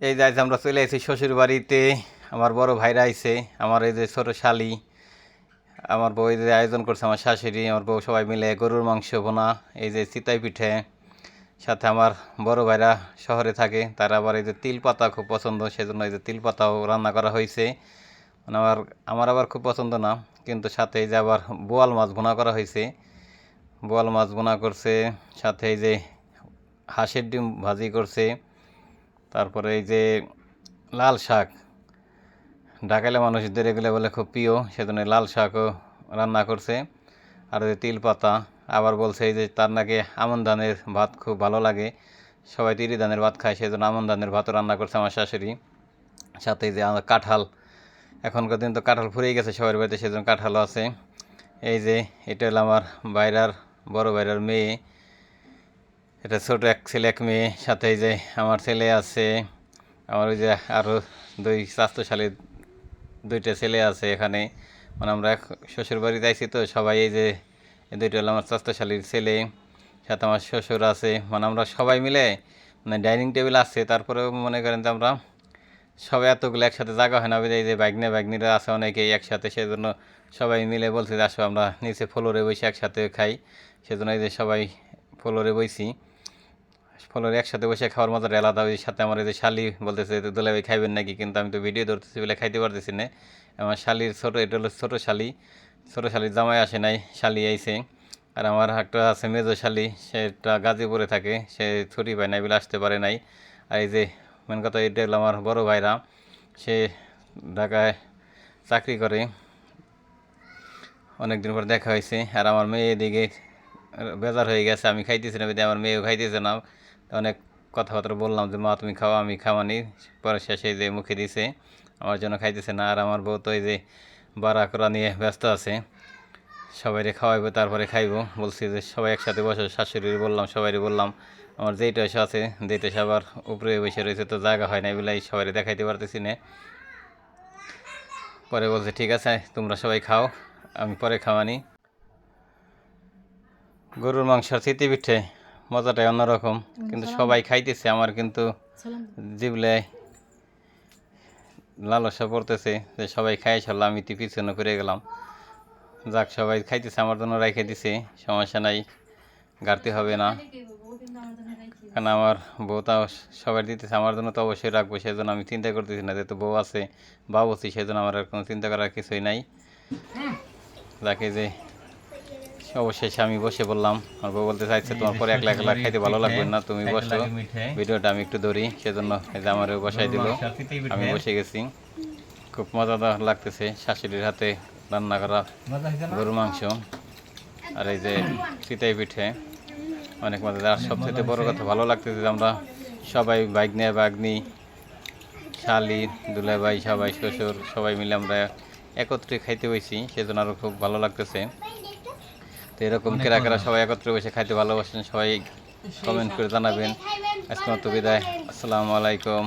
এই যে আজ আমরা চলে এসেছি শ্বশুর বাড়িতে। আমার বড় ভাইরা আইছে, আমার এই যে ছোট শালি, আমার বউ এই যে আয়োজন করছে, আমার শাশুড়ি আমার বউ সবাই মিলে গরুর মাংস বোনা, এই যে চিতাই পিঠে। সাথে আমার বড় ভাইরা শহরে থাকে, তারা আবার এই যে তিল পাতা খুব পছন্দ, সেজন্য এই যে তিল পাতাও রান্না করা হয়েছে। মানে আমার আবার খুব পছন্দ না, কিন্তু সাথে এই যে আবার বোয়াল মাছ বোনা করা হয়েছে, বোয়াল মাছ বোনা করছে। সাথে এই যে হাঁসের ডিম ভাজি করছে। তারপরে এই যে লাল শাক, ঢাকাইলে মানুষদের এগুলো বলে খুব প্রিয়, সেজন্য লাল শাকও রান্না করছে। আর এই তিল পাতা, আবার বলছে এই যে তার নাকি আমন ধানের ভাত খুব ভালো লাগে, সবাই তিরি ধানের ভাত খায়, সেজন্য আমন ধানের ভাতও রান্না করছে আমার শাশুড়ি। সাথে এই যে আমার কাঁঠাল, এখনকার দিন তো কাঁঠাল ফুরিয়ে গেছে সবার বাড়িতে, সেজন্য কাঁঠালও আছে। এই যে এটা হলো আমার বড় ভাইরার মেয়ে, এটা ছোট এক ছেলে এক মেয়ে। সাথে এই যে আমার ছেলে আছে, আমার ওই যে আরও দুই স্বাস্থ্যশালী দুইটা ছেলে আছে এখানে। মানে আমরা শ্বশুর বাড়িতে আইছি তো সবাই, এই যে এই দুইটা হলো আমার স্বাস্থ্যশালীর ছেলে, সাথে আমার শ্বশুর আছে। মানে আমরা সবাই মিলে, মানে ডাইনিং টেবিল আছে, তারপরেও মনে করেন যে আমরা সবাই এতগুলো একসাথে জায়গা হয় না, এই যে বাইকনিরা আছে অনেকেই একসাথে, সেজন্য সবাই মিলে বলছে যে আসো আমরা নিচে ফ্লোরে বসে একসাথে খাই। সেজন্য এই যে সবাই ফ্লোরে বইছি, ফ্লোরে একসাথে বসে খাওয়ার মজাটা আলাদা। ওই সাথে আমার এই যে শালি বলতেছে দুলাভাই খাইবেন নাকি, কিন্তু আমি তো ভিডিও ধরতেছি বলে খাইতে পারতেছি না। আমার শালির এটা হলো ছোটো শালির জামাই আসে নাই, শালি আইছে। আর আমার একটা আছে মেজো শালি, সেটা গাজীপুরে থাকে, সে ছুটি পায় নাই বলে আসতে পারে নাই। আর এই যে মেন কথা, এটা হলো আমার বড় ভাইরা, সে ঢাকায় চাকরি করে, অনেকদিন পর দেখা হয়েছে। আর আমার মেয়ে এদিকে বেজার হয়ে গেছে, আমি খাইতেছি না, আমার মেয়েও খাইতেছে না। অনেক কথাবার্তা বললাম যে মা তুমি খাওয়া, আমি খাওয়ানি, পরে শেষে যে মুখে দিছে, আমার জন্য খাইতেছে না। আর আমার বউ তো এই যে বাড়া করা নিয়ে ব্যস্ত আছে, সবাইরে খাওয়াইবো তারপরে খাইবো। বলছি যে সবাই একসাথে বসে, শাশুড়ি বললাম, সবাইরে বললাম। আমার যেইটা আছে যেইটা আবার উপরে বসে রয়েছে, তো জায়গা হয় না বলে সবাই দেখাইতে পারতেছি না। পরে বলছে ঠিক আছে তোমরা সবাই খাও, আমি পরে খাওয়ানি। গরুর মাংস চিতি পিঠে মজাটাই অন্যরকম, কিন্তু সবাই খাইতেছে, আমার কিন্তু জিবলে লালসা পড়তেছে যে সবাই খাই সারলাম, আমি তো পিছনে করে গেলাম। যাক, সবাই খাইতেছে, আমার জন্য রাইখে দিছে, সমস্যা নাই, গাড়তে হবে না। কারণ আমার বউ তাও সবাই দিতেছে, আমার জন্য তো অবশ্যই রাখবো, সেজন্য আমি চিন্তা করতেছি না, যেহেতু বউ আছে বাবুছি, সেজন্য আমার আর কোনো চিন্তা করার কিছুই নাই। যাকে যে অবশেষে আমি বসে বললাম, আমার বউ বলতে চাইছে তোমার পরে একলা একলা খাইতে ভালো লাগবে না, তুমি বসো, ভিডিওটা আমি একটু ধরি, সেজন্য এই যে আমারও বসাই দিল, আমি বসে গেছি। খুব মজাদার লাগতেছে শাশুড়ির হাতে রান্না করা গরু মাংস আর এই যে চিতাই পিঠে, অনেক মজাদার। আর সবচেয়ে বড় কথা ভালো লাগতেছে যে আমরা সবাই বাগনি শালি দুলাভাই সবাই শ্বশুর সবাই মিলে আমরা একত্রে খাইতে হয়েছি, সেজন্য আরও খুব ভালো লাগতেছে। তো এরকম কেরা সবাই একত্রে বসে খাইতে ভালোবাসেন, সবাই কমেন্ট করে জানাবেন। আজকের মতো বিদায়, আসসালামু আলাইকুম।